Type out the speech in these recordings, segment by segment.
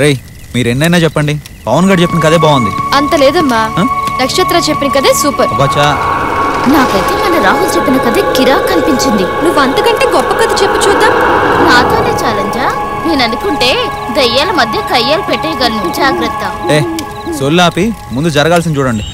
రేయ్ మీరు ఎన్నైనా చెప్పండి, పవన్ గారు చెప్పిన కదే బాగుంది. అంత లేదమ్మా, నక్షత్ర చెప్పిన కదే సూపర్. నాకైతే మన రాహుల్ చెప్పిన కదే కిరాక్ కనిపించింది. నువ్వు అంతకంటే గొప్ప కథ చెప్పు చూద్దాం. నాతోనే ఛాలెంజా? నేను అనుకుంటే దయ్యాల మధ్య కయ్యాలు పెట్టేయగలను. జాగ్రత్త. సొల్లాపి ముందు జరగాల్సింది చూడండి.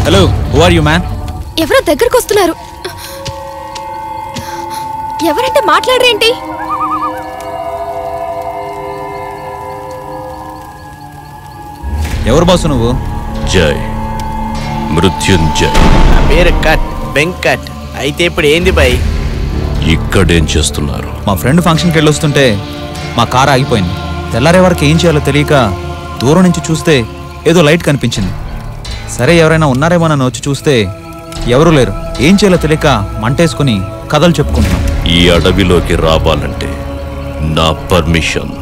Hello, who are you man? ఎవరో దగ్గరకు వస్తున్నారు. ఎవరంటే మాట్లాడరేంటి? ఎవరు బాసు నువ్వు? జై మృత్యుంజయ్. పేరు కట్ వెంకట్. అయితే ఇప్పుడు ఏంది బై? ఇక్కడేం చేస్తున్నారు? మా ఫ్రెండ్ ఫంక్షన్కి వెళ్ళొస్తుంటే మా కార్ ఆగిపోయింది. తెల్లారే వరకు ఏం చేయాలో తెలియక దూరం నుంచి చూస్తే ఏదో లైట్ కనిపించింది. సరే ఎవరైనా ఉన్నారేమో నన్ను వచ్చి చూస్తే ఎవరూ లేరు. ఏం చేయాలో తెలియక మంటేసుకుని కథలు చెప్పుకుంటున్నాం. ఈ అడవిలోకి రావాలంటే నా పర్మిషన్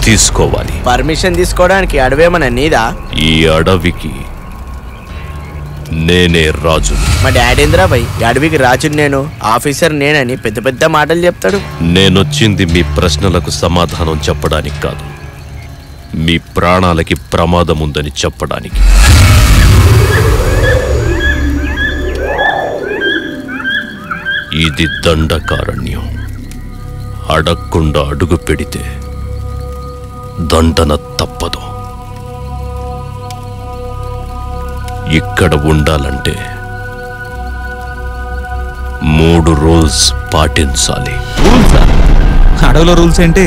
తీసుకోవాలి. పర్మిషన్ తీసుకోవడానికి అడవేమన్నా నీదా? ఈ అడవికి నేనే రాజు. మా డాడీంద్రా బై, అడవికి రాజు నేను, ఆఫీసర్ నేనని పెద్ద పెద్ద మాటలు చెప్తాడు. నేనొచ్చింది మీ ప్రశ్నలకు సమాధానం చెప్పడానికి కాదు, మీ ప్రాణాలకి ప్రమాదం ఉందని చెప్పడానికి. ఇది దండకారణ్యం. అడగకుండా అడుగు పెడితే దండన తప్పదు. ఇక్కడ ఉండాలంటే 3 రూల్స్ పాటించాలి. అడవిలో రూల్స్ ఏంటి?